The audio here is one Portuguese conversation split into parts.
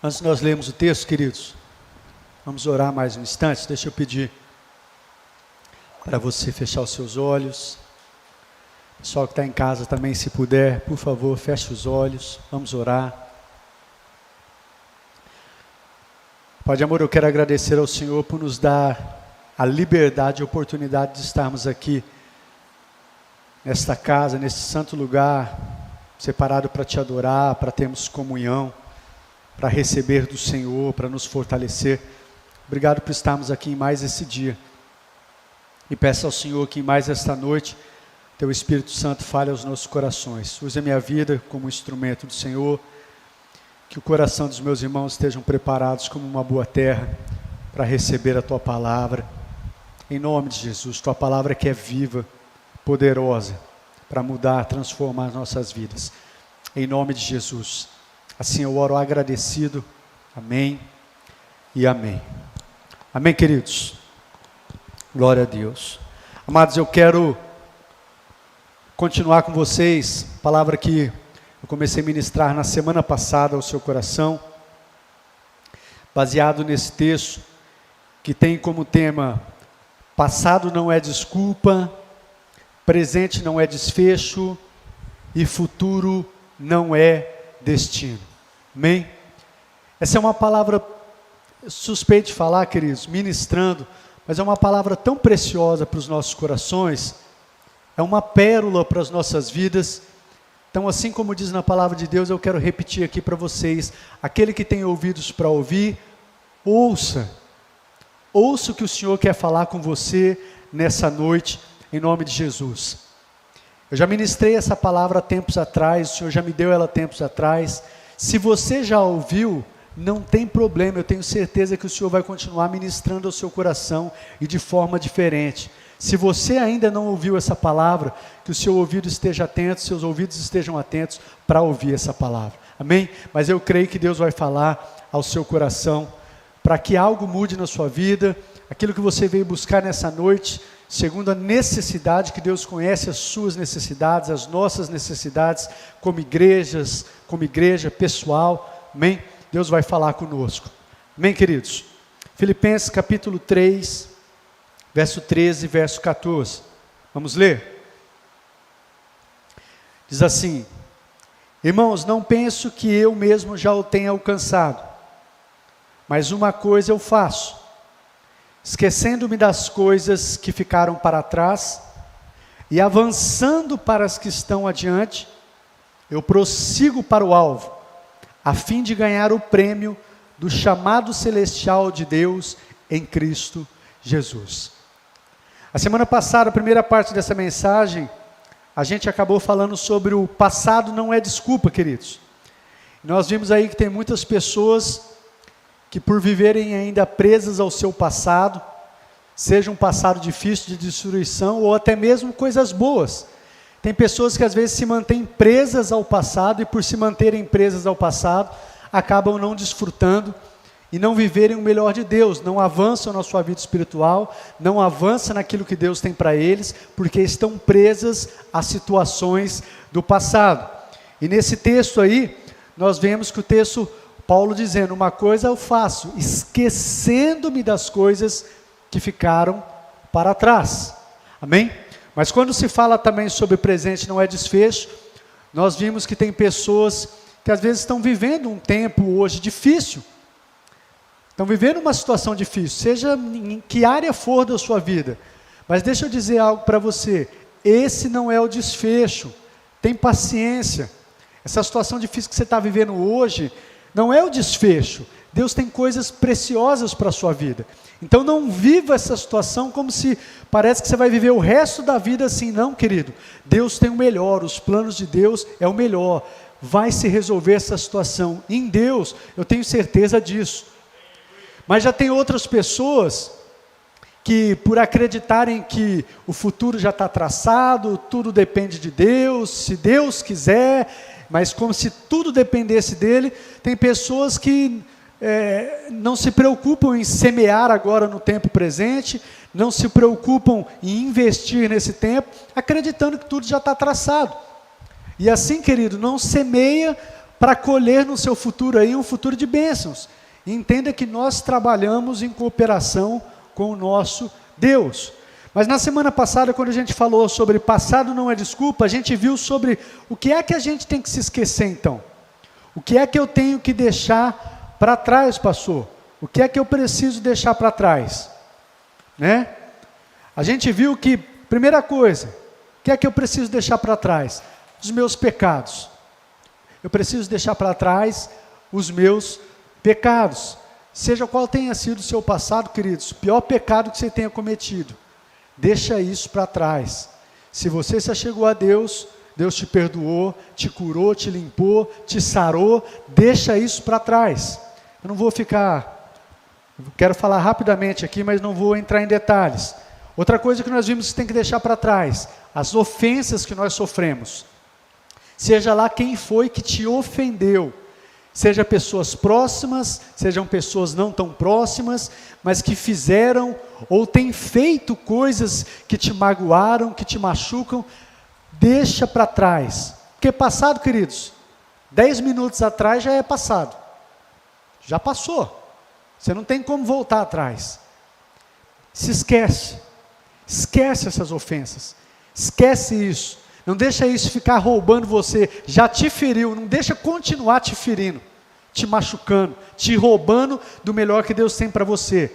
Antes de nós lermos o texto, queridos, vamos orar mais um instante. Deixa eu pedir para você fechar os seus olhos. O pessoal que está em casa também, se puder, por favor, feche os olhos. Vamos orar. Pai de amor, eu quero agradecer ao Senhor por nos dar a liberdade e a oportunidade de estarmos aqui, nesta casa, nesse santo lugar, separado para te adorar, para termos comunhão, para receber do Senhor, para nos fortalecer. Obrigado por estarmos aqui em mais esse dia. E peço ao Senhor que em mais esta noite, Teu Espírito Santo fale aos nossos corações. Use a minha vida como instrumento do Senhor. Que o coração dos meus irmãos estejam preparados como uma boa terra para receber a Tua palavra. Em nome de Jesus, Tua palavra que é viva, poderosa, para mudar, transformar as nossas vidas. Em nome de Jesus. Assim eu oro agradecido. Amém e amém. Amém, queridos? Glória a Deus. Amados, eu quero continuar com vocês a palavra que eu comecei a ministrar na semana passada ao seu coração, baseado nesse texto que tem como tema: passado não é desculpa, presente não é desfecho e futuro não é destino. Amém? Essa é uma palavra, suspeito de falar, queridos, ministrando, mas é uma palavra tão preciosa para os nossos corações, é uma pérola para as nossas vidas. Então, assim como diz na palavra de Deus, eu quero repetir aqui para vocês: aquele que tem ouvidos para ouvir, ouça o que o Senhor quer falar com você nessa noite, em nome de Jesus. Eu já ministrei essa palavra há tempos atrás, o Senhor já me deu ela há tempos atrás. Se você já ouviu, não tem problema, eu tenho certeza que o Senhor vai continuar ministrando ao seu coração e de forma diferente. Se você ainda não ouviu essa palavra, que o seu ouvido esteja atento, seus ouvidos estejam atentos para ouvir essa palavra. Amém? Mas eu creio que Deus vai falar ao seu coração, para que algo mude na sua vida, aquilo que você veio buscar nessa noite, segundo a necessidade, que Deus conhece as suas necessidades, as nossas necessidades, como igreja pessoal. Amém? Deus vai falar conosco. Amém, queridos? Filipenses capítulo 3, verso 13 e verso 14. Vamos ler? Diz assim: irmãos, não penso que eu mesmo já o tenha alcançado, mas uma coisa eu faço, esquecendo-me das coisas que ficaram para trás e avançando para as que estão adiante, eu prossigo para o alvo, a fim de ganhar o prêmio do chamado celestial de Deus em Cristo Jesus. A semana passada, a primeira parte dessa mensagem, a gente acabou falando sobre o passado não é desculpa, queridos. Nós vimos aí que tem muitas pessoas que, por viverem ainda presas ao seu passado, seja um passado difícil de destruição ou até mesmo coisas boas. Tem pessoas que às vezes se mantêm presas ao passado e, por se manterem presas ao passado, acabam não desfrutando e não viverem o melhor de Deus, não avançam na sua vida espiritual, não avançam naquilo que Deus tem para eles, porque estão presas a situações do passado. E nesse texto aí, nós vemos que o texto, Paulo dizendo: uma coisa eu faço, esquecendo-me das coisas que ficaram para trás. Amém? Mas quando se fala também sobre presente não é desfecho, nós vimos que tem pessoas que às vezes estão vivendo um tempo hoje difícil, estão vivendo uma situação difícil, seja em que área for da sua vida. Mas deixa eu dizer algo para você: esse não é o desfecho. Tem paciência. Essa situação difícil que você está vivendo hoje não é o desfecho. Deus tem coisas preciosas para a sua vida. Então não viva essa situação como se parece que você vai viver o resto da vida assim. Não, querido. Deus tem o melhor, os planos de Deus é o melhor. Vai se resolver essa situação. Em Deus, eu tenho certeza disso. Mas já tem outras pessoas que, por acreditarem que o futuro já está traçado, tudo depende de Deus, se Deus quiser, mas como se tudo dependesse dele, tem pessoas que não se preocupam em semear agora no tempo presente, não se preocupam em investir nesse tempo, acreditando que tudo já está traçado. E assim, querido, não semeia para colher no seu futuro aí um futuro de bênçãos. E entenda que nós trabalhamos em cooperação com o nosso Deus. Mas na semana passada, quando a gente falou sobre passado não é desculpa, a gente viu sobre o que é que a gente tem que se esquecer então. O que é que eu tenho que deixar para trás, pastor? O que é que eu preciso deixar para trás? Né? A gente viu que, primeira coisa, o que é que eu preciso deixar para trás? Os meus pecados. Eu preciso deixar para trás os meus pecados. Seja qual tenha sido o seu passado, queridos, o pior pecado que você tenha cometido, deixa isso para trás. Se você se achegou a Deus, Deus te perdoou, te curou, te limpou, te sarou, deixa isso para trás. Eu não vou quero falar rapidamente aqui, mas não vou entrar em detalhes. Outra coisa que nós vimos que tem que deixar para trás, as ofensas que nós sofremos. Seja lá quem foi que te ofendeu, seja pessoas próximas, sejam pessoas não tão próximas, mas que fizeram ou têm feito coisas que te magoaram, que te machucam, deixa para trás. Porque passado, queridos, 10 minutos atrás já é passado. Já passou. Você não tem como voltar atrás. Se esquece. Esquece essas ofensas. Esquece isso. Não deixa isso ficar roubando você. Já te feriu. Não deixa continuar te ferindo, te machucando, te roubando do melhor que Deus tem para você.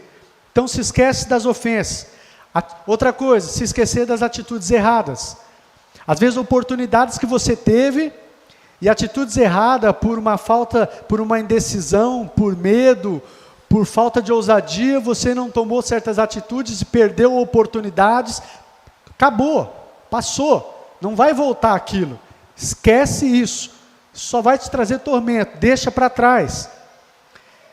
Então se esquece das ofensas. Outra coisa, se esquecer das atitudes erradas. Às vezes oportunidades que você teve e atitudes erradas por uma falta, por uma indecisão, por medo, por falta de ousadia, você não tomou certas atitudes e perdeu oportunidades. Acabou, passou. Não vai voltar aquilo. Esquece isso. Só vai te trazer tormento. Deixa para trás.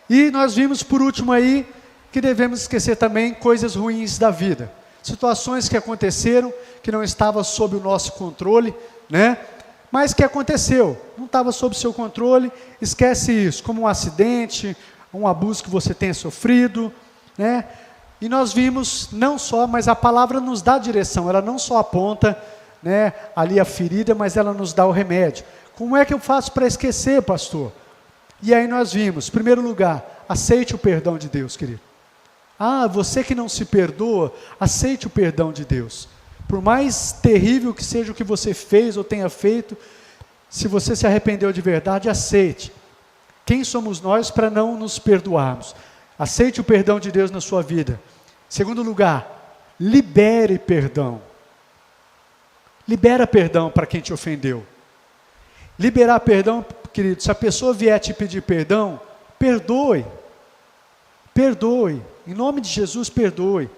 E nós vimos por último aí que devemos esquecer também coisas ruins da vida. Situações que aconteceram, que não estavam sob o nosso controle, né? Mas que aconteceu, não estava sob o seu controle, esquece isso, como um acidente, um abuso que você tenha sofrido, né? E nós vimos, não só, mas a palavra nos dá a direção, ela não só aponta, né, ali a ferida, mas ela nos dá o remédio. Como é que eu faço para esquecer, pastor? E aí nós vimos, em primeiro lugar, aceite o perdão de Deus, querido. Você que não se perdoa, aceite o perdão de Deus. Por mais terrível que seja o que você fez ou tenha feito, se você se arrependeu de verdade, aceite. Quem somos nós para não nos perdoarmos? Aceite o perdão de Deus na sua vida. Segundo lugar, libere perdão. Libera perdão para quem te ofendeu. Liberar perdão, querido, se a pessoa vier te pedir perdão, perdoe. Perdoe. Em nome de Jesus, perdoe.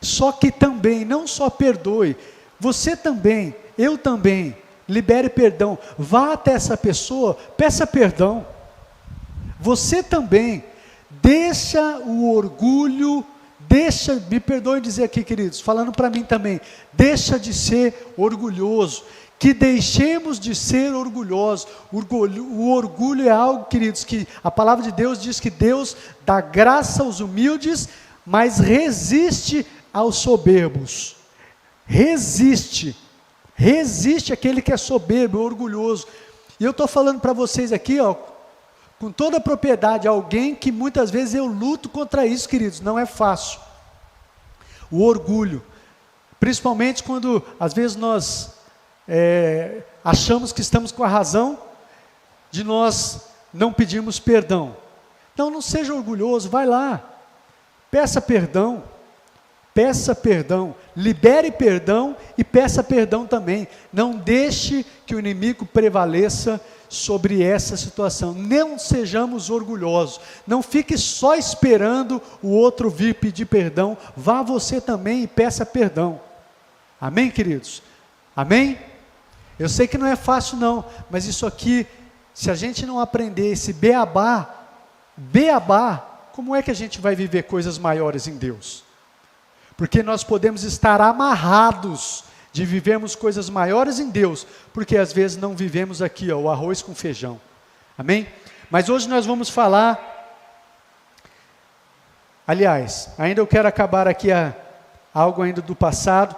Só que também, não só perdoe, você também, eu também, libere perdão. Vá até essa pessoa, peça perdão. Você também, deixa o orgulho, me perdoe dizer aqui, queridos, falando para mim também, deixa de ser orgulhoso, que deixemos de ser orgulhosos. O orgulho é algo, queridos, que a palavra de Deus diz que Deus dá graça aos humildes, mas resiste aos soberbos. Resiste aquele que é soberbo, orgulhoso. E eu estou falando para vocês aqui, com toda a propriedade, alguém que muitas vezes eu luto contra isso, queridos, não é fácil. O orgulho, principalmente quando às vezes nós achamos que estamos com a razão de nós não pedirmos perdão. Então não seja orgulhoso, vai lá, peça perdão, libere perdão e peça perdão também. Não deixe que o inimigo prevaleça sobre essa situação. Não sejamos orgulhosos, não fique só esperando o outro vir pedir perdão, vá você também e peça perdão. Amém, queridos? Amém? Eu sei que não é fácil não, mas isso aqui, se a gente não aprender esse beabá, como é que a gente vai viver coisas maiores em Deus? Porque nós podemos estar amarrados de vivermos coisas maiores em Deus, porque às vezes não vivemos aqui, o arroz com feijão. Amém? Mas hoje nós vamos falar, aliás, ainda eu quero acabar aqui algo ainda do passado.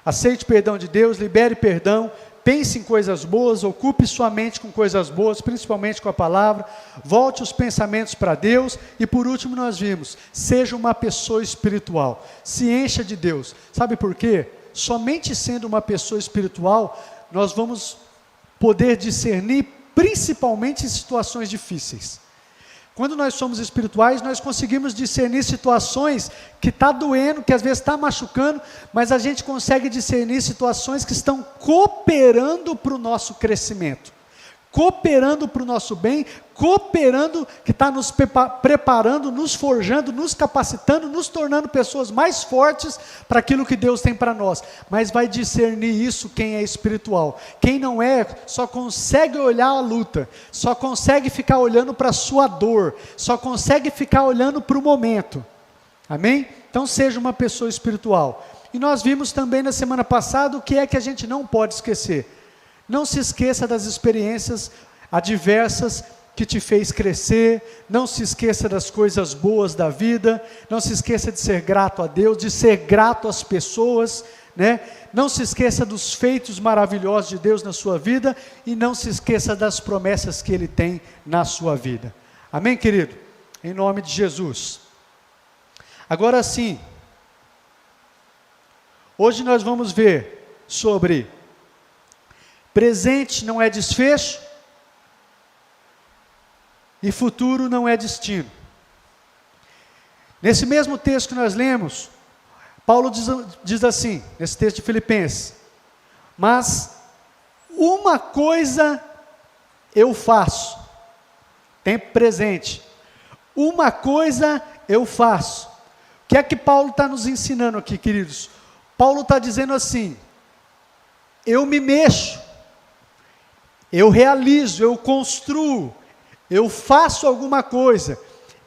Aceite o perdão de Deus, libere perdão, pense em coisas boas, ocupe sua mente com coisas boas, principalmente com a palavra, volte os pensamentos para Deus, e por último nós vimos, seja uma pessoa espiritual, se encha de Deus. Sabe por quê? Somente sendo uma pessoa espiritual, nós vamos poder discernir, principalmente em situações difíceis. Quando nós somos espirituais, nós conseguimos discernir situações que está doendo, que às vezes está machucando, mas a gente consegue discernir situações que estão cooperando para o nosso crescimento, cooperando para o nosso bem, cooperando, que está nos preparando, nos forjando, nos capacitando, nos tornando pessoas mais fortes para aquilo que Deus tem para nós. Mas vai discernir isso quem é espiritual. Quem não é, só consegue olhar a luta, só consegue ficar olhando para a sua dor, só consegue ficar olhando para o momento. Amém? Então seja uma pessoa espiritual. E nós vimos também na semana passada o que é que a gente não pode esquecer. Não se esqueça das experiências adversas que te fez crescer, não se esqueça das coisas boas da vida, não se esqueça de ser grato a Deus, de ser grato às pessoas, né? Não se esqueça dos feitos maravilhosos de Deus na sua vida, e não se esqueça das promessas que Ele tem na sua vida. Amém, querido? Em nome de Jesus. Agora sim, hoje nós vamos ver sobre presente não é desfecho, e futuro não é destino. Nesse mesmo texto que nós lemos, Paulo diz assim, nesse texto de Filipenses: mas uma coisa eu faço, tempo presente, uma coisa eu faço. O que é que Paulo está nos ensinando aqui, queridos? Paulo está dizendo assim: eu me mexo, eu realizo, eu construo, eu faço alguma coisa,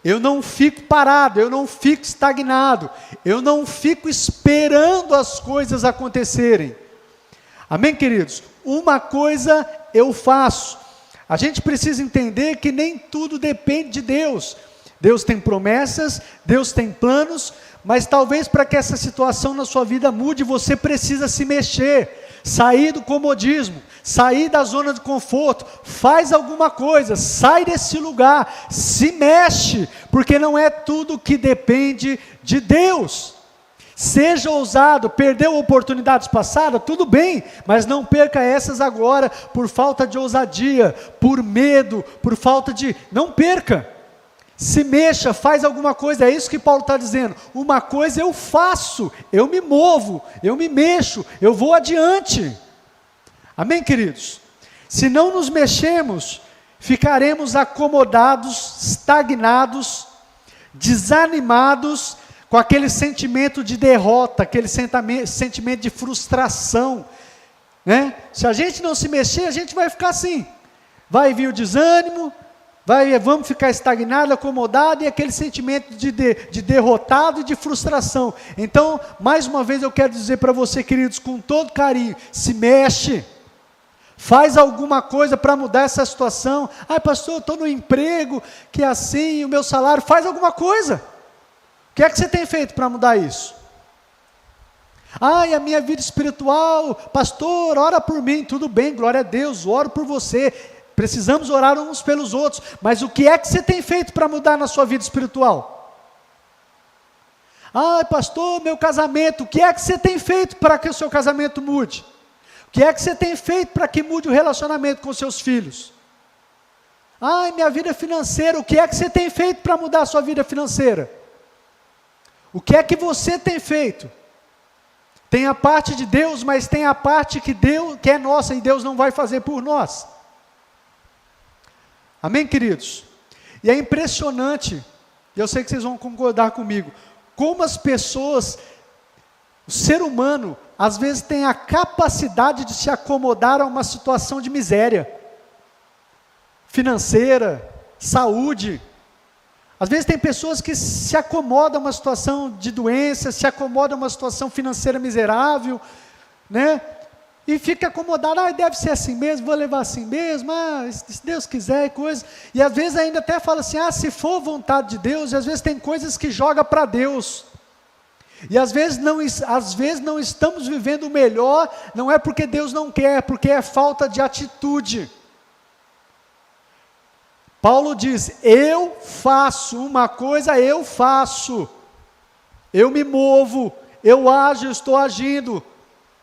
eu não fico parado, eu não fico estagnado, eu não fico esperando as coisas acontecerem. Amém, queridos? Uma coisa eu faço. A gente precisa entender que nem tudo depende de Deus. Deus tem promessas, Deus tem planos, mas talvez para que essa situação na sua vida mude, você precisa se mexer, sair do comodismo, sair da zona de conforto, faz alguma coisa, sai desse lugar, se mexe, porque não é tudo que depende de Deus. Seja ousado. Perdeu oportunidades passadas, tudo bem, mas não perca essas agora, por falta de ousadia, por medo, por falta de... Não perca. Se mexa, faz alguma coisa, é isso que Paulo está dizendo. Uma coisa eu faço, eu me movo, eu me mexo, eu vou adiante. Amém, queridos? Se não nos mexemos, ficaremos acomodados, estagnados, desanimados, com aquele sentimento de derrota, aquele sentimento de frustração, né? Se a gente não se mexer, a gente vai ficar assim, vai vir o desânimo, vamos ficar estagnados, acomodados, e aquele sentimento de derrotado e de frustração. Então, mais uma vez eu quero dizer para você, queridos, com todo carinho, se mexe, faz alguma coisa para mudar essa situação. Ai, pastor, eu estou no emprego, que é assim, o meu salário, faz alguma coisa. O que é que você tem feito para mudar isso? Ai, a minha vida espiritual, pastor, ora por mim, tudo bem, glória a Deus, oro por você. Precisamos orar uns pelos outros, mas o que é que você tem feito para mudar na sua vida espiritual? Ai, pastor, meu casamento, o que é que você tem feito para que o seu casamento mude? O que é que você tem feito para que mude o relacionamento com seus filhos? Ai, minha vida financeira, o que é que você tem feito para mudar a sua vida financeira? O que é que você tem feito? Tem a parte de Deus, mas tem a parte que é nossa e Deus não vai fazer por nós. Amém, queridos? E é impressionante, e eu sei que vocês vão concordar comigo, como as pessoas, o ser humano, às vezes tem a capacidade de se acomodar a uma situação de miséria, financeira, saúde. Às vezes tem pessoas que se acomodam a uma situação de doença, se acomodam a uma situação financeira miserável, né? E fica acomodado, deve ser assim mesmo, vou levar assim mesmo, se Deus quiser e coisa. E às vezes ainda até fala assim, se for vontade de Deus, e às vezes tem coisas que joga para Deus. E às vezes não estamos vivendo o melhor, não é porque Deus não quer, é porque é falta de atitude. Paulo diz: eu faço uma coisa, eu faço, eu me movo, eu ajo, eu estou agindo,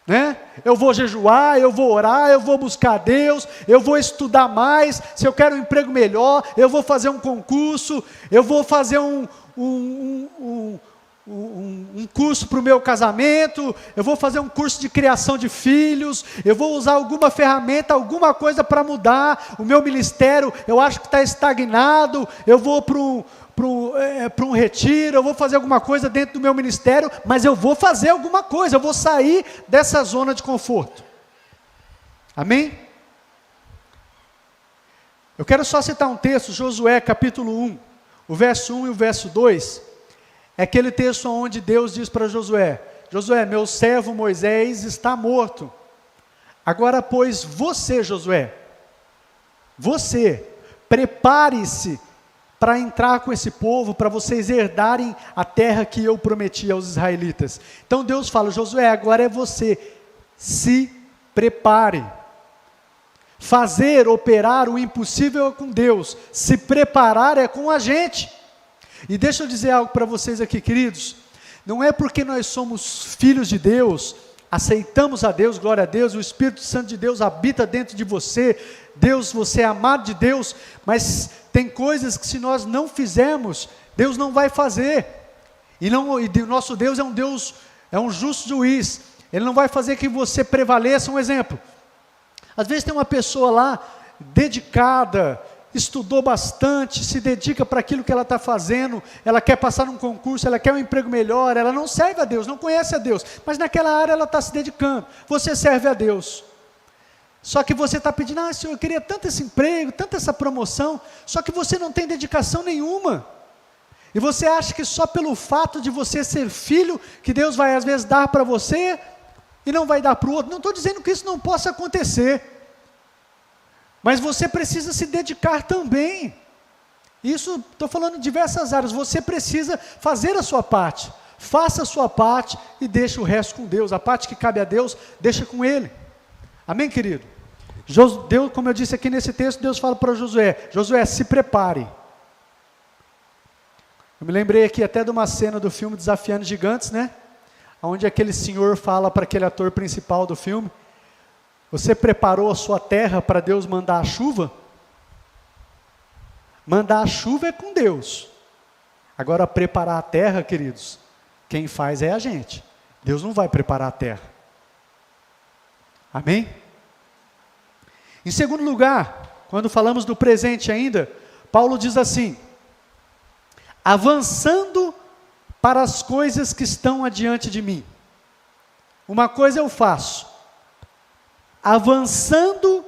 né? Eu vou jejuar, eu vou orar, eu vou buscar Deus, eu vou estudar mais, se eu quero um emprego melhor, eu vou fazer um concurso, eu vou fazer um curso para o meu casamento, eu vou fazer um curso de criação de filhos, eu vou usar alguma ferramenta, alguma coisa para mudar o meu ministério, eu acho que está estagnado, eu vou para um retiro, eu vou fazer alguma coisa dentro do meu ministério, mas eu vou fazer alguma coisa, eu vou sair dessa zona de conforto. Amém? Eu quero só citar um texto, Josué capítulo 1, o verso 1 e o verso 2, é aquele texto onde Deus diz para Josué: Josué, meu servo Moisés está morto. Agora, pois, você, Josué, você, prepare-se para entrar com esse povo, para vocês herdarem a terra que eu prometi aos israelitas. Então Deus fala: Josué, agora é você, se prepare. Fazer, operar o impossível é com Deus, se preparar é com a gente. E deixa eu dizer algo para vocês aqui, queridos, não é porque nós somos filhos de Deus, aceitamos a Deus, glória a Deus, o Espírito Santo de Deus habita dentro de você, Deus, você é amado de Deus, mas tem coisas que se nós não fizermos, Deus não vai fazer, e o nosso Deus é um Deus, é um justo juiz, Ele não vai fazer que você prevaleça. Um exemplo, às vezes tem uma pessoa lá, dedicada, estudou bastante, se dedica para aquilo que ela está fazendo, ela quer passar num concurso, ela quer um emprego melhor, ela não serve a Deus, não conhece a Deus, mas naquela área ela está se dedicando, você serve a Deus, só que você está pedindo: Senhor, eu queria tanto esse emprego, tanto essa promoção, só que você não tem dedicação nenhuma, e você acha que só pelo fato de você ser filho, que Deus vai às vezes dar para você, e não vai dar para o outro. Não estou dizendo que isso não possa acontecer, mas você precisa se dedicar também. Isso, estou falando em diversas áreas, você precisa fazer a sua parte, faça a sua parte e deixa o resto com Deus, a parte que cabe a Deus, deixa com Ele. Amém, querido? Deus, como eu disse aqui nesse texto, Deus fala para Josué: Josué, se prepare. Eu me lembrei aqui até de uma cena do filme Desafiando Gigantes, né? Onde aquele senhor fala para aquele ator principal do filme: você preparou a sua terra para Deus mandar a chuva? Mandar a chuva é com Deus. Agora, preparar a terra, queridos, quem faz é a gente. Deus não vai preparar a terra. Amém? Em segundo lugar, quando falamos do presente ainda, Paulo diz assim: avançando para as coisas que estão adiante de mim. Uma coisa eu faço, avançando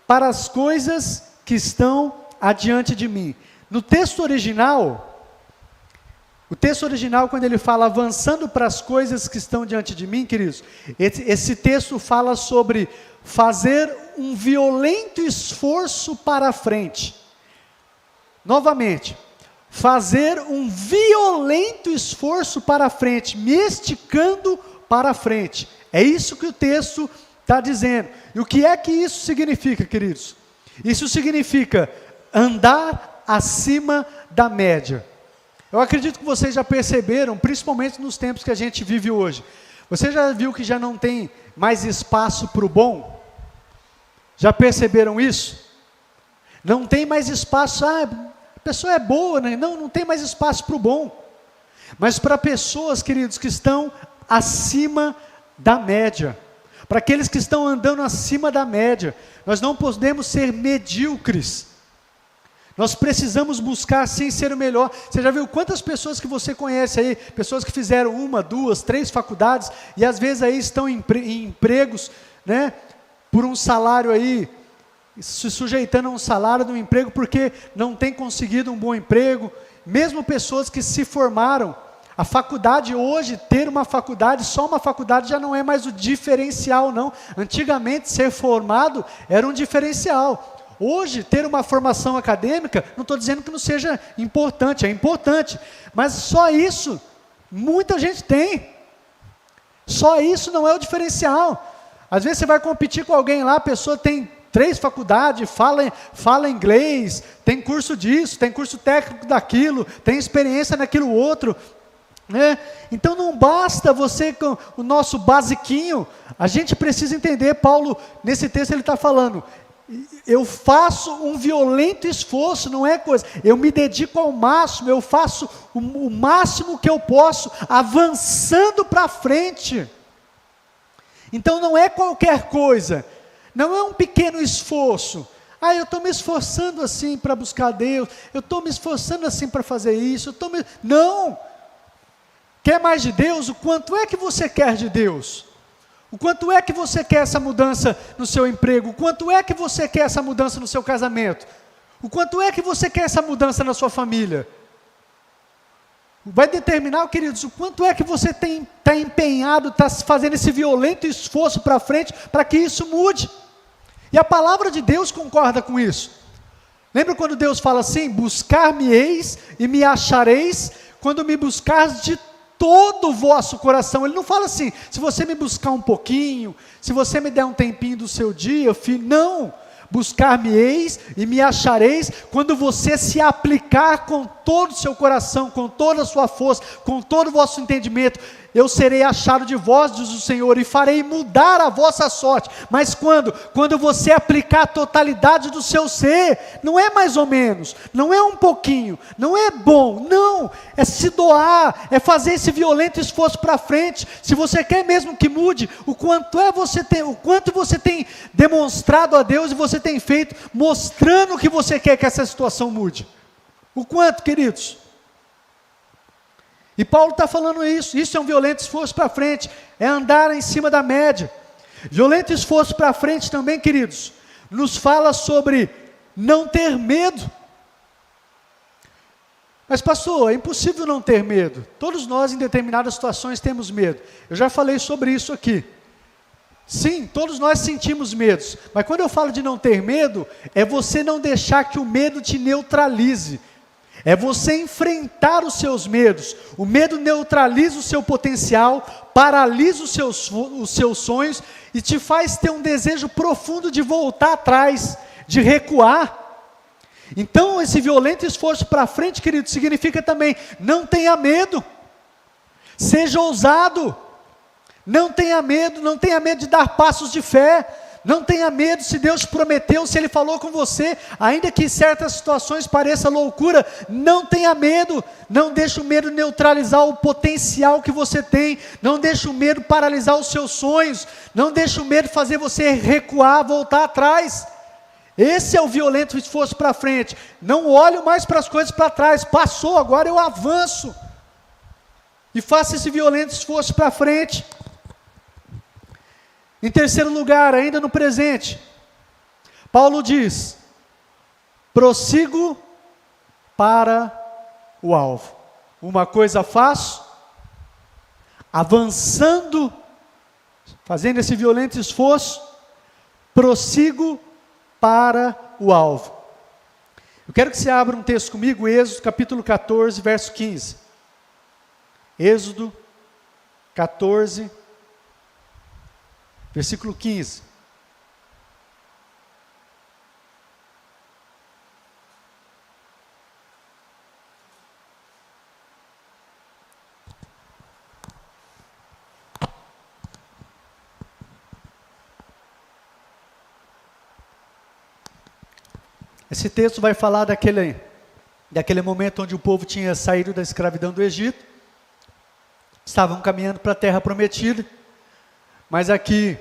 para as coisas que estão adiante de mim. No texto original, quando ele fala avançando para as coisas que estão diante de mim, queridos, esse texto fala sobre fazer um violento esforço para a frente. Novamente, fazer um violento esforço para a frente, me esticando para a frente. É isso que o texto está dizendo. E o que é que isso significa, queridos? Isso significa andar acima da média. Eu acredito que vocês já perceberam, principalmente nos tempos que a gente vive hoje. Você já viu que já não tem mais espaço para o bom? Já perceberam isso? Não tem mais espaço, a pessoa é boa, né? Não tem mais espaço para o bom. Mas para pessoas, queridos, que estão acima da média, para aqueles que estão andando acima da média, nós não podemos ser medíocres. Nós precisamos buscar sim ser o melhor. Você já viu quantas pessoas que você conhece aí, pessoas que fizeram 1, 2, 3 faculdades, e às vezes aí estão em empregos, né, por um salário aí, se sujeitando a um salário de um emprego, porque não tem conseguido um bom emprego. Mesmo pessoas que se formaram, a faculdade hoje, ter uma faculdade, só uma faculdade já não é mais o diferencial, não. Antigamente ser formado era um diferencial. Hoje, ter uma formação acadêmica, não estou dizendo que não seja importante, é importante, mas só isso Muita gente tem. Só isso não é o diferencial. Às vezes você vai competir com alguém lá, a pessoa tem 3 faculdades, fala inglês, tem curso disso, tem curso técnico daquilo, tem experiência naquilo outro, né? Então não basta você com o nosso basiquinho, a gente precisa entender. Paulo, nesse texto ele está falando, eu faço um violento esforço, não é coisa, eu me dedico ao máximo, eu faço o máximo que eu posso, avançando para frente. Então não é qualquer coisa, não é um pequeno esforço. Eu estou me esforçando assim para buscar Deus, eu estou me esforçando assim para fazer isso, Não! Quer mais de Deus? O quanto é que você quer de Deus? O quanto é que você quer essa mudança no seu emprego? O quanto é que você quer essa mudança no seu casamento? O quanto é que você quer essa mudança na sua família? Vai determinar, queridos, o quanto é que você está empenhado, está fazendo esse violento esforço para frente, para que isso mude. E a palavra de Deus concorda com isso. Lembra quando Deus fala assim, buscar-me-eis e me achareis, quando me buscares de todo o vosso coração. Ele não fala assim, se você me buscar um pouquinho, se você me der um tempinho do seu dia, filho, não. Buscar-me-eis e me achareis, quando você se aplicar com todo o seu coração, com toda a sua força, com todo o vosso entendimento, eu serei achado de vós, diz o Senhor, e farei mudar a vossa sorte. Mas quando? Quando você aplicar a totalidade do seu ser, não é mais ou menos, não é um pouquinho, não é bom, não, é se doar, é fazer esse violento esforço para frente. Se você quer mesmo que mude, o quanto você tem demonstrado a Deus e você tem feito, mostrando que você quer que essa situação mude. O quanto, queridos? E Paulo está falando isso é um violento esforço para frente, é andar em cima da média. Violento esforço para frente também, queridos, nos fala sobre não ter medo. Mas pastor, é impossível não ter medo. Todos nós em determinadas situações temos medo. Eu já falei sobre isso aqui. Sim, todos nós sentimos medos, mas quando eu falo de não ter medo, é você não deixar que o medo te neutralize. É você enfrentar os seus medos. O medo neutraliza o seu potencial, paralisa os seus sonhos e te faz ter um desejo profundo de voltar atrás, de recuar. Então esse violento esforço para frente, querido, significa também, não tenha medo, seja ousado, não tenha medo de dar passos de fé. Não tenha medo, se Deus prometeu, se Ele falou com você, ainda que em certas situações pareça loucura, não tenha medo, não deixe o medo neutralizar o potencial que você tem, não deixe o medo paralisar os seus sonhos, não deixe o medo fazer você recuar, voltar atrás. Esse é o violento esforço para frente. Não olho mais para as coisas para trás, passou, agora eu avanço, e faça esse violento esforço para frente. Em terceiro lugar, ainda no presente, Paulo diz, prossigo para o alvo. Uma coisa faço, avançando, fazendo esse violento esforço, prossigo para o alvo. Eu quero que você abra um texto comigo, Êxodo capítulo 14, verso 15. Êxodo 14, versículo 15. Esse texto vai falar daquele momento onde o povo tinha saído da escravidão do Egito, estavam caminhando para a terra prometida, mas aqui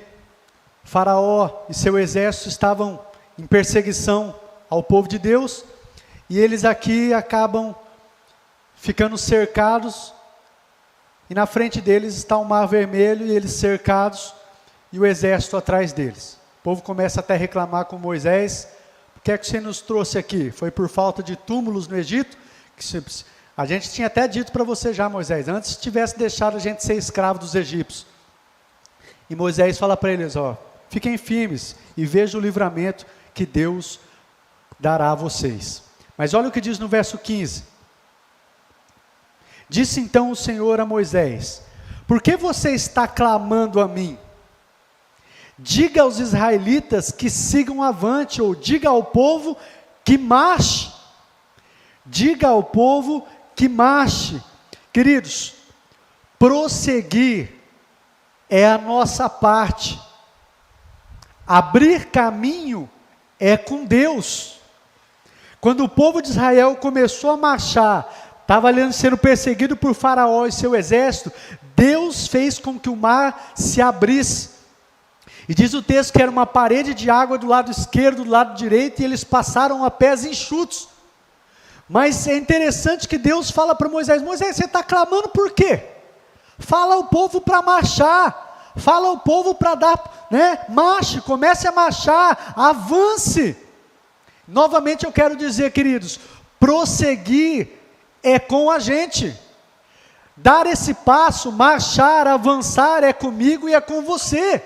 Faraó e seu exército estavam em perseguição ao povo de Deus, e eles aqui acabam ficando cercados, e na frente deles está o Mar Vermelho, e eles cercados, e o exército atrás deles. O povo começa até a reclamar com Moisés: o que é que você nos trouxe aqui? Foi por falta de túmulos no Egito? A gente tinha até dito para você já, Moisés, antes tivesse deixado a gente ser escravo dos egípcios. E Moisés fala para eles, fiquem firmes e vejam o livramento que Deus dará a vocês. Mas olha o que diz no verso 15. Disse então o Senhor a Moisés: por que você está clamando a mim? Diga aos israelitas que sigam avante, ou diga ao povo que marche. Diga ao povo que marche. Queridos, prosseguir é a nossa parte. Abrir caminho é com Deus. Quando o povo de Israel começou a marchar, estava sendo perseguido por Faraó e seu exército, Deus fez com que o mar se abrisse. E diz o texto que era uma parede de água do lado esquerdo, do lado direito, e eles passaram a pés enxutos. Mas é interessante que Deus fala para Moisés: Moisés, você está clamando por quê? Fala ao povo para marchar, fala ao povo para dar, marche, comece a marchar, avance. Novamente eu quero dizer, queridos, prosseguir é com a gente. Dar esse passo, marchar, avançar é comigo e é com você.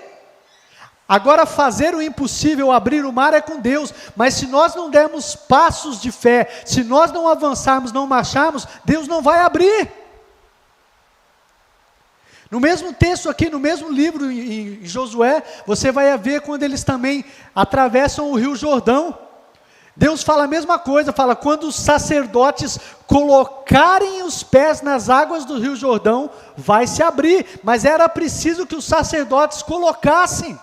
Agora, fazer o impossível, abrir o mar, é com Deus. Mas se nós não dermos passos de fé, se nós não avançarmos, não marcharmos, Deus não vai abrir. No mesmo texto aqui, no mesmo livro, em Josué, você vai ver quando eles também atravessam o rio Jordão. Deus fala a mesma coisa, fala: quando os sacerdotes colocarem os pés nas águas do rio Jordão, vai se abrir. Mas era preciso que os sacerdotes colocassem.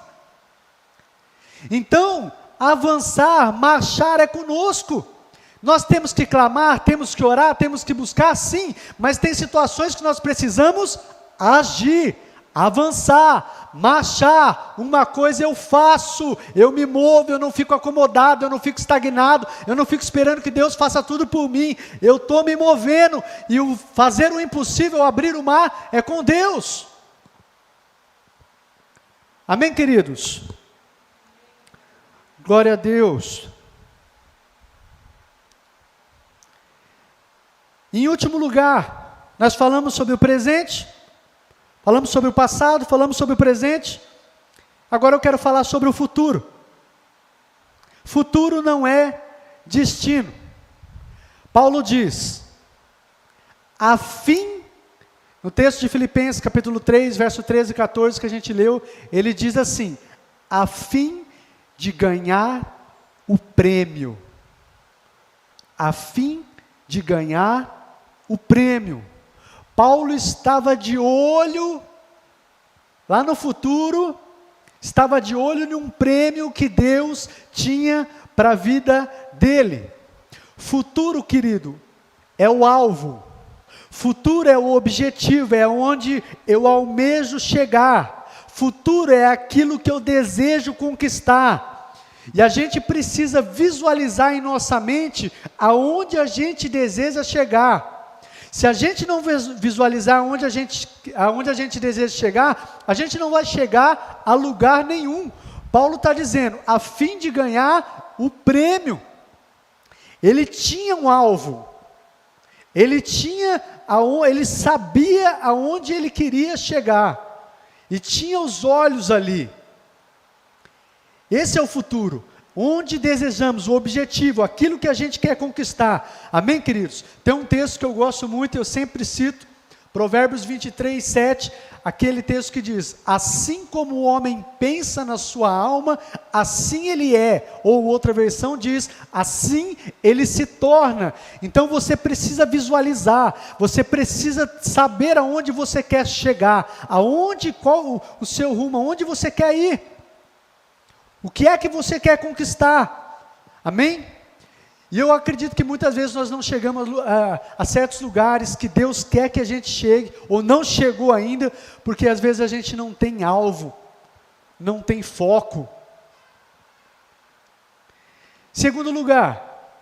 Então, avançar, marchar é conosco. Nós temos que clamar, temos que orar, temos que buscar, sim, mas tem situações que nós precisamos agir, avançar, marchar. Uma coisa eu faço, eu me movo, eu não fico acomodado, eu não fico estagnado, eu não fico esperando que Deus faça tudo por mim, eu estou me movendo, e o fazer o impossível, abrir o mar, é com Deus. Amém, queridos? Glória a Deus. Em último lugar, nós falamos sobre o presente, falamos sobre o passado, falamos sobre o presente. Agora eu quero falar sobre o futuro. Futuro não é destino. Paulo diz, a fim, no texto de Filipenses capítulo 3, verso 13 e 14 que a gente leu, ele diz assim: a fim de ganhar o prêmio, a fim de ganhar o prêmio. Paulo estava de olho, lá no futuro, estava de olho num prêmio que Deus tinha para a vida dele. Futuro, querido, é o alvo, futuro é o objetivo, é onde eu almejo chegar. Futuro é aquilo que eu desejo conquistar. E a gente precisa visualizar em nossa mente aonde a gente deseja chegar. Se a gente não visualizar aonde a gente deseja chegar, a gente não vai chegar a lugar nenhum. Paulo está dizendo, a fim de ganhar o prêmio. Ele tinha um alvo. Ele sabia aonde ele queria chegar. E tinha os olhos ali. Esse é o futuro, onde desejamos, o objetivo, aquilo que a gente quer conquistar. Amém, queridos? Tem um texto que eu gosto muito, eu sempre cito, Provérbios 23, 7, aquele texto que diz: assim como o homem pensa na sua alma, assim ele é. Ou outra versão diz, assim ele se torna. Então você precisa visualizar, você precisa saber aonde você quer chegar, qual o seu rumo, aonde você quer ir. O que é que você quer conquistar? Amém? E eu acredito que muitas vezes nós não chegamos a certos lugares que Deus quer que a gente chegue, ou não chegou ainda, porque às vezes a gente não tem alvo, não tem foco. Segundo lugar,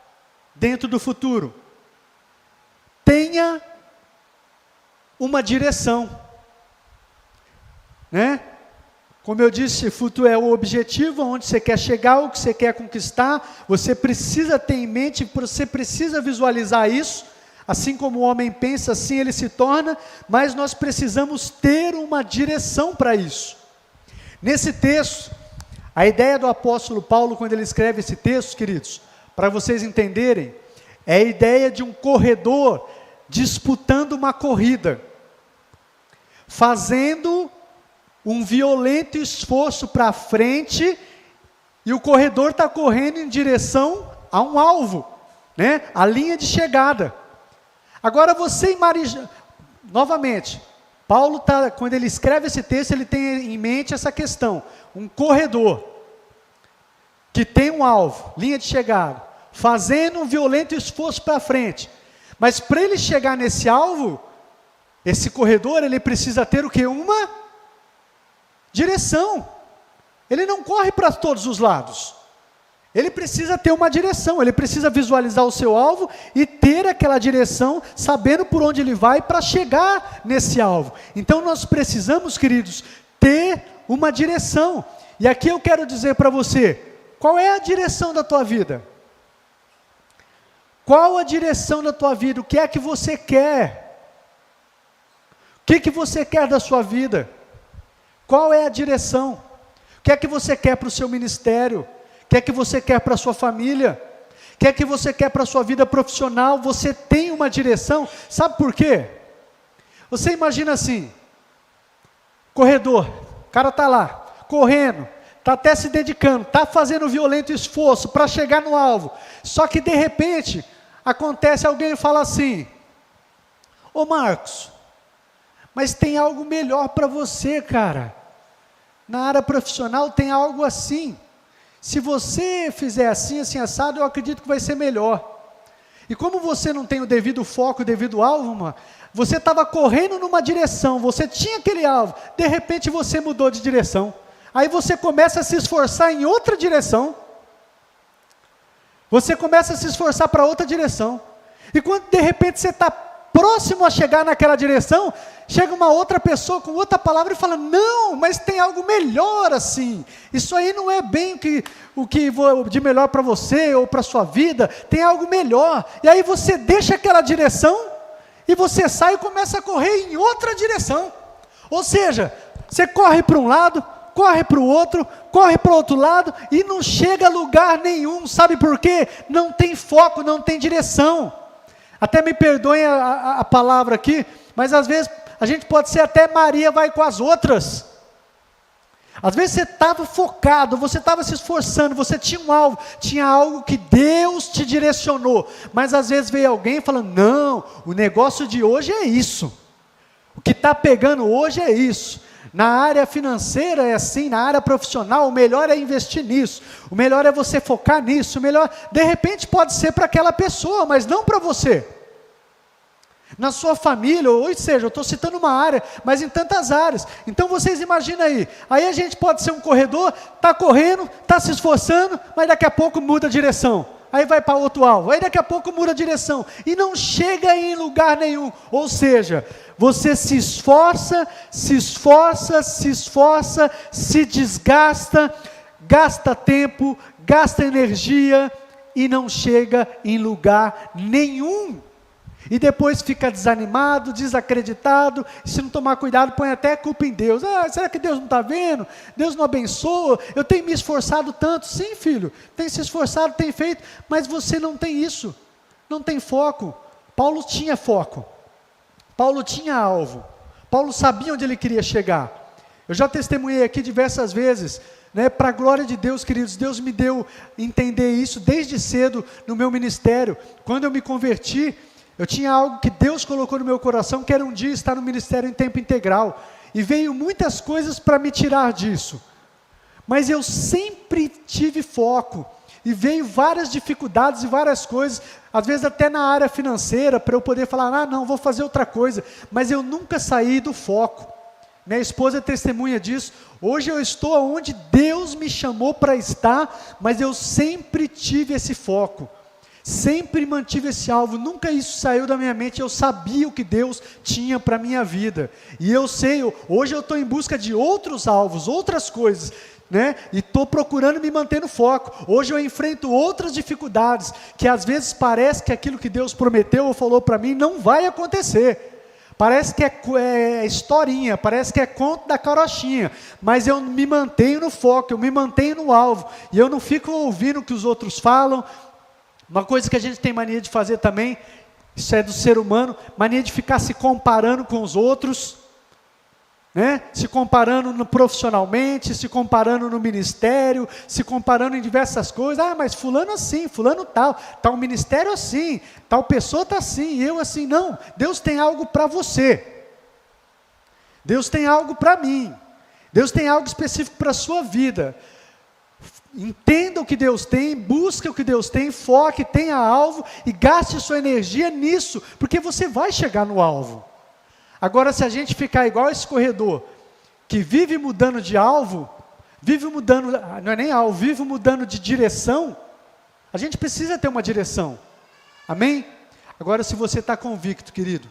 dentro do futuro, tenha uma direção, Como eu disse, futuro é o objetivo, onde você quer chegar, o que você quer conquistar. Você precisa ter em mente, você precisa visualizar isso. Assim como o homem pensa, assim ele se torna. Mas nós precisamos ter uma direção para isso. Nesse texto, a ideia do apóstolo Paulo, quando ele escreve esse texto, queridos, para vocês entenderem, é a ideia de um corredor disputando uma corrida, fazendo um violento esforço para frente, e o corredor está correndo em direção a um alvo, né? A linha de chegada. Agora você imagina, novamente, Paulo, quando ele escreve esse texto, ele tem em mente essa questão, um corredor, que tem um alvo, linha de chegada, fazendo um violento esforço para frente, mas para ele chegar nesse alvo, esse corredor, ele precisa ter o quê? Uma direção. Ele não corre para todos os lados. Ele precisa ter uma direção, ele precisa visualizar o seu alvo e ter aquela direção, sabendo por onde ele vai para chegar nesse alvo. Então nós precisamos, queridos, ter uma direção. E aqui eu quero dizer para você, qual é a direção da tua vida? Qual a direção da tua vida? O que é que você quer? O que você quer da sua vida? Qual é a direção? O que é que você quer para o seu ministério? O que é que você quer para a sua família? O que é que você quer para a sua vida profissional? Você tem uma direção, sabe por quê? Você imagina assim, corredor, o cara está lá, correndo, está até se dedicando, está fazendo violento esforço para chegar no alvo, só que de repente, acontece alguém e fala assim, ô Marcos, mas tem algo melhor para você, cara, na área profissional tem algo assim, se você fizer assim, assim assado, eu acredito que vai ser melhor. E como você não tem o devido foco, o devido alvo, você estava correndo numa direção, você tinha aquele alvo, de repente você mudou de direção. Aí você começa a se esforçar em outra direção. Você começa a se esforçar para outra direção. E quando de repente você está próximo a chegar naquela direção, chega uma outra pessoa com outra palavra e fala, não, mas tem algo melhor assim, isso aí não é bem o que de melhor para você ou para a sua vida, tem algo melhor, e aí você deixa aquela direção, e você sai e começa a correr em outra direção, ou seja, você corre para um lado, corre para o outro, corre para o outro lado, e não chega a lugar nenhum, sabe por quê? Não tem foco, não tem direção. Até me perdoem a palavra aqui, mas às vezes a gente pode ser até Maria vai com as outras. Às vezes você estava focado, você estava se esforçando, você tinha um alvo, tinha algo que Deus te direcionou, mas às vezes veio alguém falando, não, o negócio de hoje é isso, o que está pegando hoje é isso. Na área financeira é assim, na área profissional, o melhor é investir nisso, o melhor é você focar nisso, o melhor, de repente pode ser para aquela pessoa, mas não para você. Na sua família, ou seja, eu estou citando uma área, mas em tantas áreas. Então vocês imaginam aí a gente pode ser um corredor, está correndo, está se esforçando, mas daqui a pouco muda a direção. Aí vai para outro alvo, aí daqui a pouco muda a direção, e não chega em lugar nenhum, ou seja, você se esforça, se desgasta, gasta tempo, gasta energia, e não chega em lugar nenhum, e depois fica desanimado, desacreditado, e se não tomar cuidado, põe até culpa em Deus, será que Deus não está vendo? Deus não abençoa? Eu tenho me esforçado tanto, sim filho, tem se esforçado, tem feito, mas você não tem isso, não tem foco. Paulo tinha foco, Paulo tinha alvo, Paulo sabia onde ele queria chegar. Eu já testemunhei aqui diversas vezes, para a glória de Deus, queridos, Deus me deu a entender isso desde cedo no meu ministério. Quando eu me converti, eu tinha algo que Deus colocou no meu coração, que era um dia estar no ministério em tempo integral, e veio muitas coisas para me tirar disso, mas eu sempre tive foco, e veio várias dificuldades e várias coisas, às vezes até na área financeira, para eu poder falar, não, vou fazer outra coisa, mas eu nunca saí do foco. Minha esposa é testemunha disso. Hoje eu estou onde Deus me chamou para estar, mas eu sempre tive esse foco, sempre mantive esse alvo, nunca isso saiu da minha mente. Eu sabia o que Deus tinha para a minha vida, e eu sei, hoje eu estou em busca de outros alvos, outras coisas, e estou procurando me manter no foco. Hoje eu enfrento outras dificuldades, que às vezes parece que aquilo que Deus prometeu ou falou para mim não vai acontecer, parece que é historinha, parece que é conto da carochinha, mas eu me mantenho no foco, eu me mantenho no alvo, e eu não fico ouvindo o que os outros falam. Uma coisa que a gente tem mania de fazer também, Isso é do ser humano, mania de ficar se comparando com os outros, né? Se comparando profissionalmente, se comparando no ministério, se comparando em diversas coisas. Ah, mas fulano assim, fulano tal ministério assim, tal pessoa está assim, eu assim. Não, Deus tem algo para você. Deus tem algo para mim. Deus tem algo específico para a sua vida. Entenda o que Deus tem, busque o que Deus tem, foque, tenha alvo e gaste sua energia nisso, porque você vai chegar no alvo. Agora, se a gente ficar igual esse corredor, que vive mudando de alvo, vive mudando, não é nem alvo, vive mudando de direção, a gente precisa ter uma direção. Amém? Agora, se você está convicto, querido,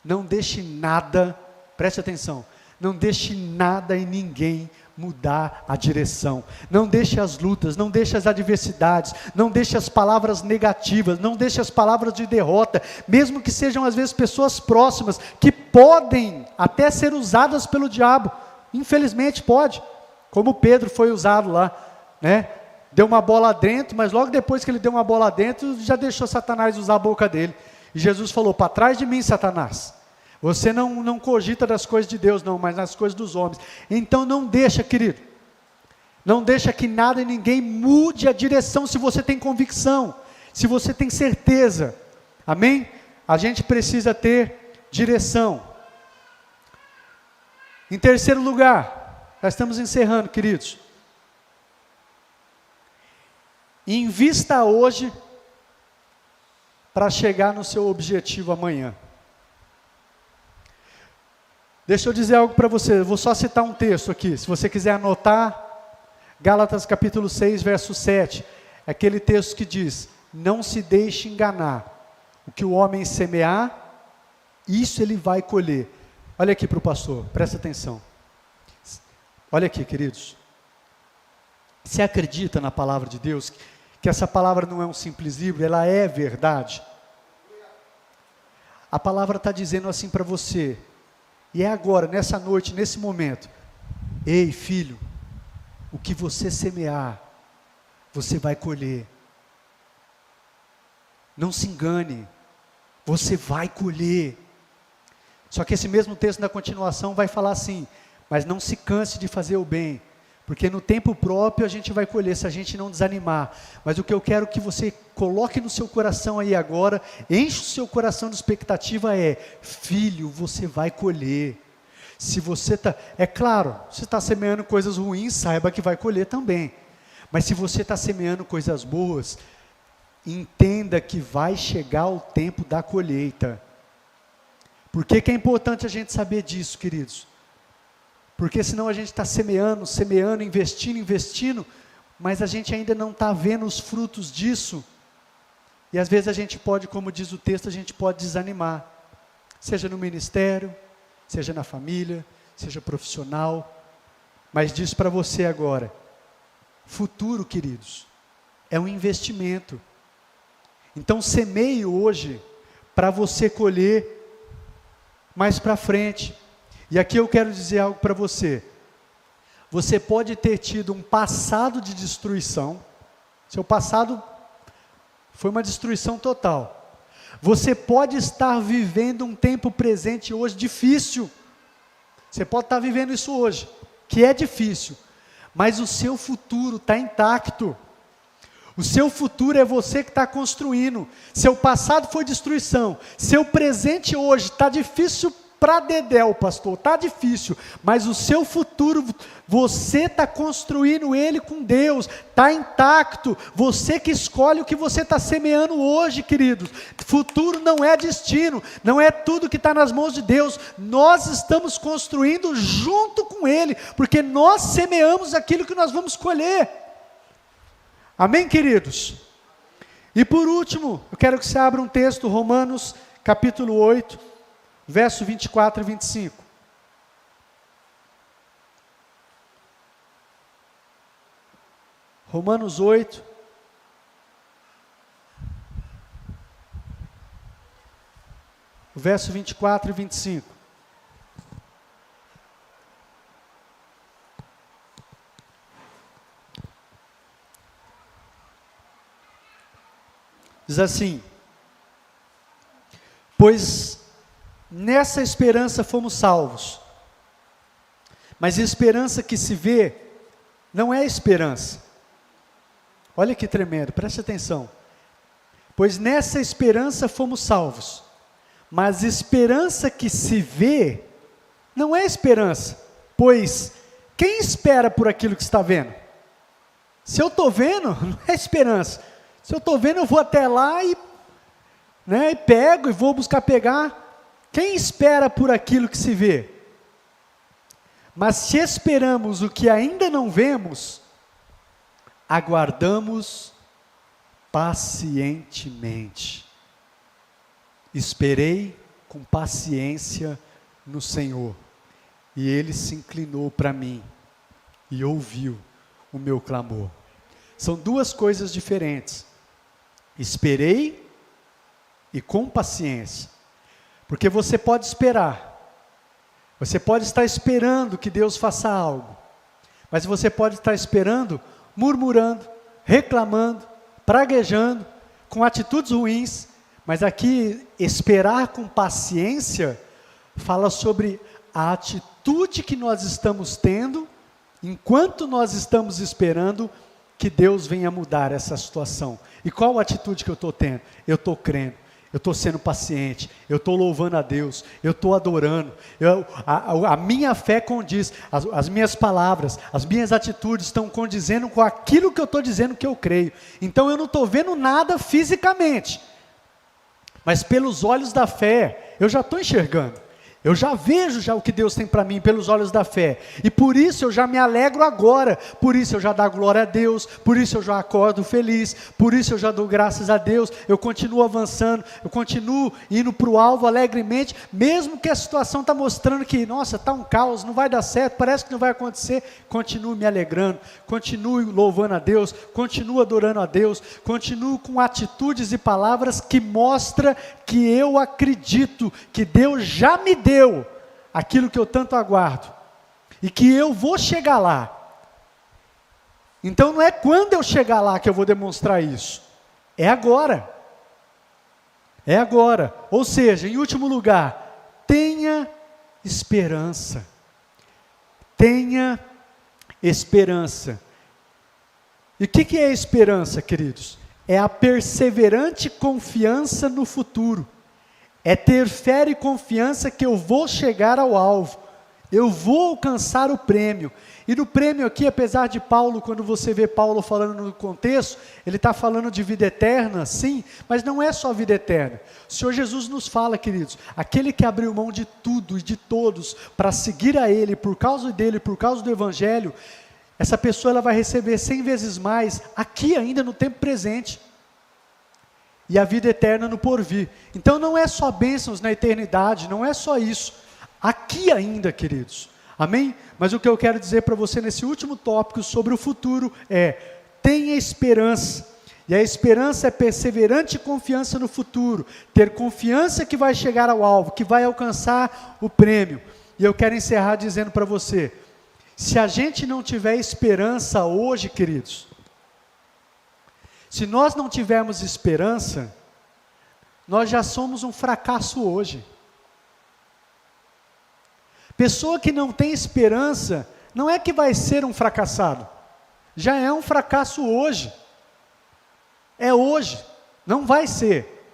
não deixe nada, preste atenção, não deixe nada e ninguém mudar a direção. Não deixe as lutas, não deixe as adversidades, não deixe as palavras negativas, não deixe as palavras de derrota, mesmo que sejam às vezes pessoas próximas, que podem até ser usadas pelo diabo. Infelizmente pode, como Pedro foi usado lá, né? Deu uma bola dentro, mas logo depois que ele deu uma bola dentro, já deixou Satanás usar a boca dele. E Jesus falou: para trás de mim, Satanás. Você não cogita das coisas de Deus, não, mas nas coisas dos homens. Então não deixa, querido. Não deixa que nada e ninguém mude a direção se você tem convicção, se você tem certeza. Amém? A gente precisa ter direção. Em terceiro lugar, nós estamos encerrando, queridos. Invista hoje para chegar no seu objetivo amanhã. Deixa eu dizer algo para você, eu vou só citar um texto aqui, se você quiser anotar, Gálatas capítulo 6, verso 7, é aquele texto que diz: não se deixe enganar, o que o homem semear, isso ele vai colher. Olha aqui para o pastor, presta atenção, olha aqui, queridos, você acredita na palavra de Deus, que essa palavra não é um simples livro, ela é verdade? A palavra está dizendo assim para você, e é agora, nessa noite, nesse momento: ei, filho, o que você semear, você vai colher. Não se engane, você vai colher. Só que esse mesmo texto na continuação vai falar assim: mas não se canse de fazer o bem, porque no tempo próprio a gente vai colher, se a gente não desanimar. Mas o que eu quero que você coloque no seu coração aí agora, enche o seu coração de expectativa é: filho, você vai colher. Se você está, é claro, se está semeando coisas ruins, saiba que vai colher também. Mas se você está semeando coisas boas, entenda que vai chegar o tempo da colheita. Por que é importante a gente saber disso, queridos? Porque senão a gente está semeando, investindo, mas a gente ainda não está vendo os frutos disso. E às vezes a gente pode, como diz o texto, a gente pode desanimar. Seja no ministério, seja na família, seja profissional. Mas diz para você agora, futuro, queridos, é um investimento. Então semeie hoje, para você colher mais para frente. E aqui eu quero dizer algo para você. Você pode ter tido um passado de destruição. Seu passado foi uma destruição total. Você pode estar vivendo um tempo presente hoje difícil. Você pode estar vivendo isso hoje, que é difícil. Mas o seu futuro está intacto. O seu futuro é você que está construindo. Seu passado foi destruição. Seu presente hoje está difícil para dedéu, pastor, está difícil, mas o seu futuro, você está construindo ele com Deus, está intacto, você que escolhe o que você está semeando hoje, queridos. Futuro não é destino, não é tudo que está nas mãos de Deus, nós estamos construindo junto com Ele, porque nós semeamos aquilo que nós vamos colher. Amém, queridos? E por último, eu quero que você abra um texto, Romanos capítulo 8, verso 24 e 25. Romanos 8. Verso 24 e 25. Diz assim: Pois nessa esperança fomos salvos. Mas esperança que se vê não é esperança. Olha que tremendo, preste atenção. Pois nessa esperança fomos salvos. Mas esperança que se vê não é esperança. Pois quem espera por aquilo que está vendo? Se eu estou vendo, não é esperança. Se eu estou vendo, eu vou até lá e pego e vou buscar pegar. Quem espera por aquilo que se vê? Mas se esperamos o que ainda não vemos, aguardamos pacientemente. Esperei com paciência no Senhor, e Ele se inclinou para mim e ouviu o meu clamor. São duas coisas diferentes. Esperei e com paciência. Porque você pode esperar. Você pode estar esperando que Deus faça algo. Mas você pode estar esperando, murmurando, reclamando, praguejando, com atitudes ruins. Mas aqui, esperar com paciência, fala sobre a atitude que nós estamos tendo, enquanto nós estamos esperando que Deus venha mudar essa situação. E qual a atitude que eu estou tendo? Eu estou crendo. Eu estou sendo paciente, eu estou louvando a Deus, eu estou adorando, a minha fé condiz, as minhas palavras, as minhas atitudes estão condizendo com aquilo que eu estou dizendo que eu creio. Então eu não estou vendo nada fisicamente, mas pelos olhos da fé, eu já estou enxergando. Eu já vejo o que Deus tem para mim pelos olhos da fé, e por isso eu já me alegro agora, por isso eu já dou glória a Deus, por isso eu já acordo feliz, por isso eu já dou graças a Deus, eu continuo avançando, eu continuo indo para o alvo alegremente, mesmo que a situação está mostrando que, nossa, está um caos, não vai dar certo, parece que não vai acontecer, continuo me alegrando, continuo louvando a Deus, continuo adorando a Deus, continuo com atitudes e palavras que mostram que eu acredito que Deus já me deu aquilo que eu tanto aguardo, e que eu vou chegar lá. Então não é quando eu chegar lá que eu vou demonstrar isso, é agora. É agora. Ou seja, em último lugar, tenha esperança. Tenha esperança. E o que é esperança, queridos? É a perseverante confiança no futuro. É ter fé e confiança que eu vou chegar ao alvo, eu vou alcançar o prêmio. E no prêmio aqui, apesar de Paulo, quando você vê Paulo falando no contexto, ele está falando de vida eterna, sim, mas não é só vida eterna. O Senhor Jesus nos fala, queridos, aquele que abriu mão de tudo e de todos para seguir a Ele, por causa dele, por causa do Evangelho, essa pessoa ela vai receber 100 vezes mais, aqui ainda no tempo presente. E a vida eterna no porvir. Então não é só bênçãos na eternidade, não é só isso. Aqui ainda, queridos. Amém? Mas o que eu quero dizer para você nesse último tópico sobre o futuro é: tenha esperança. E a esperança é perseverante confiança no futuro. Ter confiança que vai chegar ao alvo, que vai alcançar o prêmio. E eu quero encerrar dizendo para você: se a gente não tiver esperança hoje, queridos, se nós não tivermos esperança, nós já somos um fracasso hoje. Pessoa que não tem esperança, não é que vai ser um fracassado, já é um fracasso hoje. É hoje, não vai ser.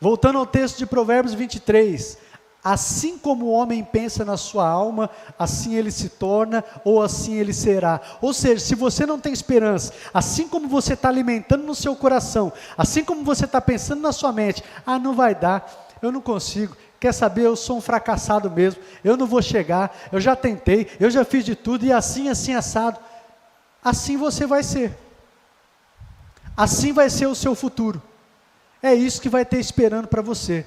Voltando ao texto de Provérbios 23, assim como o homem pensa na sua alma, assim ele se torna, ou assim ele será. Ou seja, se você não tem esperança, assim como você está alimentando no seu coração, assim como você está pensando na sua mente, não vai dar, eu não consigo, quer saber, eu sou um fracassado mesmo, eu não vou chegar, eu já tentei, eu já fiz de tudo, e assim, assado, assim você vai ser. Assim vai ser o seu futuro. É isso que vai ter esperando para você.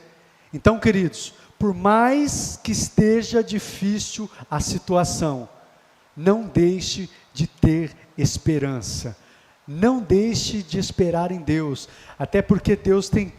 Então, queridos, por mais que esteja difícil a situação, não deixe de ter esperança. Não deixe de esperar em Deus, até porque Deus tem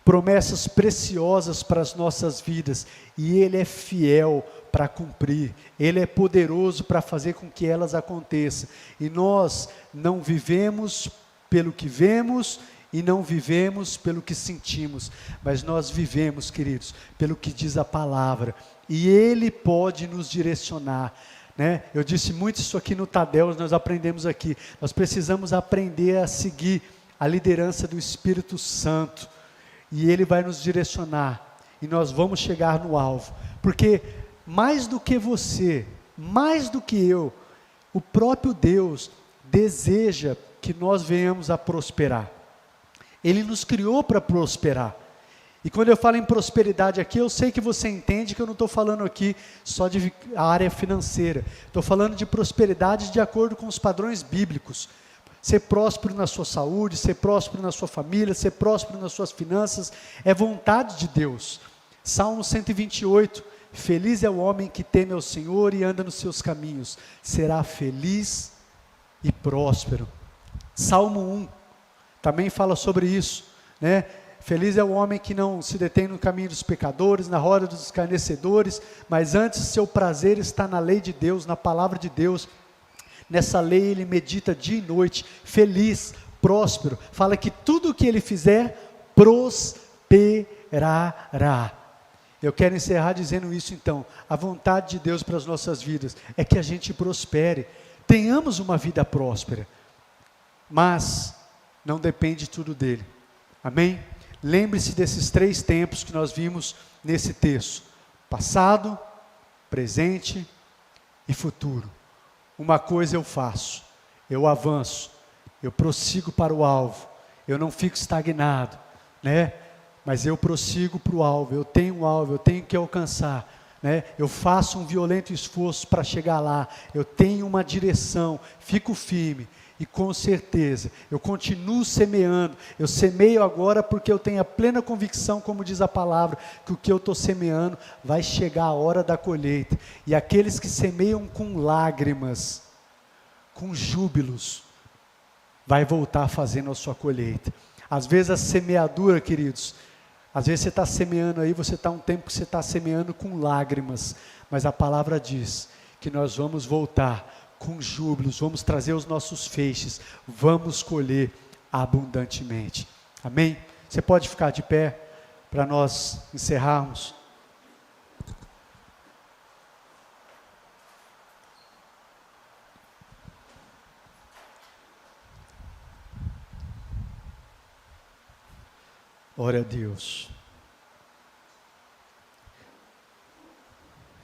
promessas preciosas para as nossas vidas, e Ele é fiel para cumprir, Ele é poderoso para fazer com que elas aconteçam, e nós não vivemos pelo que vemos, e não vivemos pelo que sentimos, mas nós vivemos, queridos, pelo que diz a palavra, e Ele pode nos direcionar, né? Eu disse muito isso aqui no Tadel, nós aprendemos aqui, nós precisamos aprender a seguir a liderança do Espírito Santo, e Ele vai nos direcionar, e nós vamos chegar no alvo, porque mais do que você, mais do que eu, o próprio Deus deseja que nós venhamos a prosperar. Ele nos criou para prosperar. E quando eu falo em prosperidade aqui, eu sei que você entende que eu não estou falando aqui só de a área financeira. Estou falando de prosperidade de acordo com os padrões bíblicos. Ser próspero na sua saúde, ser próspero na sua família, ser próspero nas suas finanças, é vontade de Deus. Salmo 128, feliz é o homem que teme ao Senhor e anda nos seus caminhos, será feliz e próspero. Salmo 1, também fala sobre isso, né? Feliz é o homem que não se detém no caminho dos pecadores, na roda dos escarnecedores, mas antes seu prazer está na lei de Deus, na palavra de Deus. Nessa lei ele medita dia e noite, feliz, próspero. Fala que tudo o que ele fizer, prosperará. Eu quero encerrar dizendo isso então. A vontade de Deus para as nossas vidas é que a gente prospere, tenhamos uma vida próspera, mas não depende tudo dele. Amém? Lembre-se desses 3 tempos que nós vimos nesse texto: passado, presente e futuro. Uma coisa eu faço, eu avanço, eu prossigo para o alvo, eu não fico estagnado, né? Mas eu prossigo para o alvo, eu tenho um alvo, eu tenho que alcançar, né? Eu faço um violento esforço para chegar lá, eu tenho uma direção, fico firme. E com certeza, eu continuo semeando, eu semeio agora porque eu tenho a plena convicção, como diz a palavra, que o que eu estou semeando vai chegar a hora da colheita. E aqueles que semeiam com lágrimas, com júbilos, vai voltar fazendo a sua colheita. Às vezes a semeadura, queridos, às vezes você está semeando aí, você está um tempo que você está semeando com lágrimas, mas a palavra diz que nós vamos voltar com júbilos, vamos trazer os nossos feixes, vamos colher abundantemente. Amém? Você pode ficar de pé para nós encerrarmos. Glória a Deus.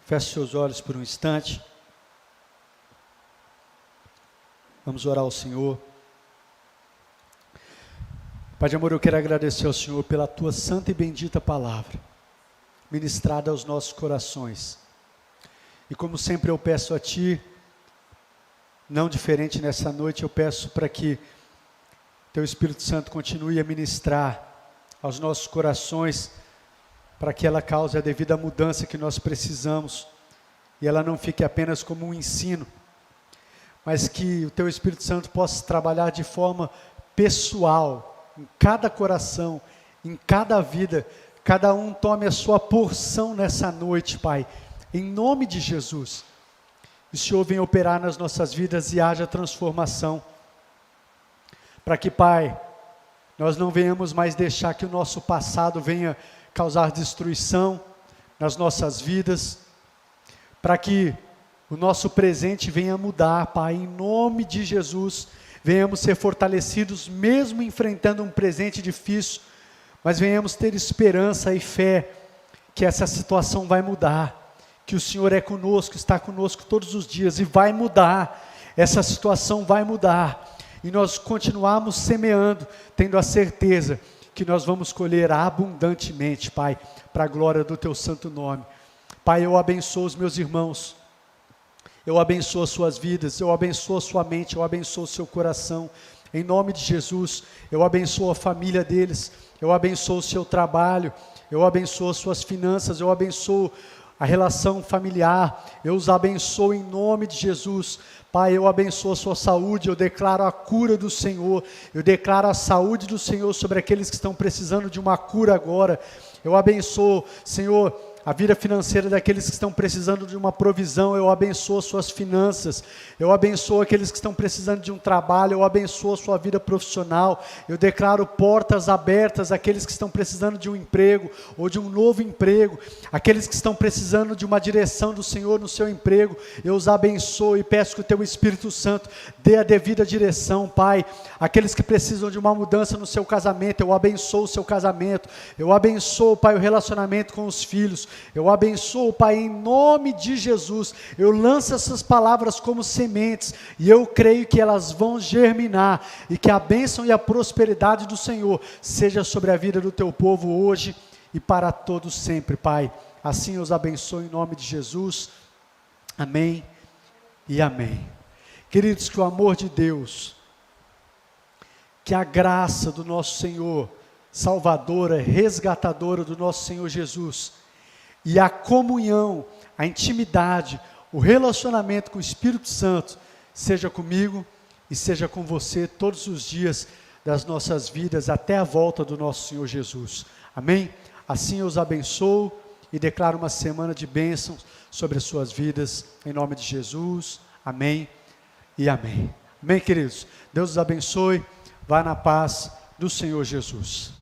Feche seus olhos por um instante. Vamos orar ao Senhor. Pai de amor, eu quero agradecer ao Senhor pela Tua santa e bendita palavra, ministrada aos nossos corações. E como sempre eu peço a Ti, não diferente nessa noite, eu peço para que Teu Espírito Santo continue a ministrar aos nossos corações, para que ela cause a devida mudança que nós precisamos, e ela não fique apenas como um ensino, mas que o Teu Espírito Santo possa trabalhar de forma pessoal, em cada coração, em cada vida, cada um tome a sua porção nessa noite, Pai, em nome de Jesus. O Senhor venha operar nas nossas vidas e haja transformação, para que, Pai, nós não venhamos mais deixar que o nosso passado venha causar destruição nas nossas vidas, para que o nosso presente venha mudar, Pai, em nome de Jesus, venhamos ser fortalecidos, mesmo enfrentando um presente difícil, mas venhamos ter esperança e fé, que essa situação vai mudar, que o Senhor é conosco, está conosco todos os dias, e vai mudar, essa situação vai mudar, e nós continuarmos semeando, tendo a certeza que nós vamos colher abundantemente, Pai, para a glória do Teu santo nome. Pai, eu abençoo os meus irmãos, eu abençoo as suas vidas, eu abençoo a sua mente, eu abençoo o seu coração, em nome de Jesus. Eu abençoo a família deles, eu abençoo o seu trabalho, eu abençoo as suas finanças, eu abençoo a relação familiar, eu os abençoo em nome de Jesus. Pai, eu abençoo a sua saúde, eu declaro a cura do Senhor, eu declaro a saúde do Senhor sobre aqueles que estão precisando de uma cura agora. Eu abençoo, Senhor, a vida financeira daqueles que estão precisando de uma provisão, eu abençoo suas finanças, eu abençoo aqueles que estão precisando de um trabalho, eu abençoo a sua vida profissional, eu declaro portas abertas àqueles que estão precisando de um emprego, ou de um novo emprego, aqueles que estão precisando de uma direção do Senhor no seu emprego, eu os abençoo e peço que o teu Espírito Santo dê a devida direção, Pai, aqueles que precisam de uma mudança no seu casamento, eu abençoo o seu casamento, eu abençoo, Pai, o relacionamento com os filhos, eu abençoo, Pai, em nome de Jesus, eu lanço essas palavras como sementes, e eu creio que elas vão germinar, e que a bênção e a prosperidade do Senhor seja sobre a vida do teu povo hoje, e para todos sempre, Pai, assim eu os abençoo em nome de Jesus, amém e amém. Queridos, que o amor de Deus, que a graça do nosso Senhor, salvadora, resgatadora do nosso Senhor Jesus, e a comunhão, a intimidade, o relacionamento com o Espírito Santo, seja comigo e seja com você todos os dias das nossas vidas, até a volta do nosso Senhor Jesus. Amém? Assim eu os abençoo e declaro uma semana de bênçãos sobre as suas vidas, em nome de Jesus. Amém e amém. Amém, queridos? Deus os abençoe. Vá na paz do Senhor Jesus.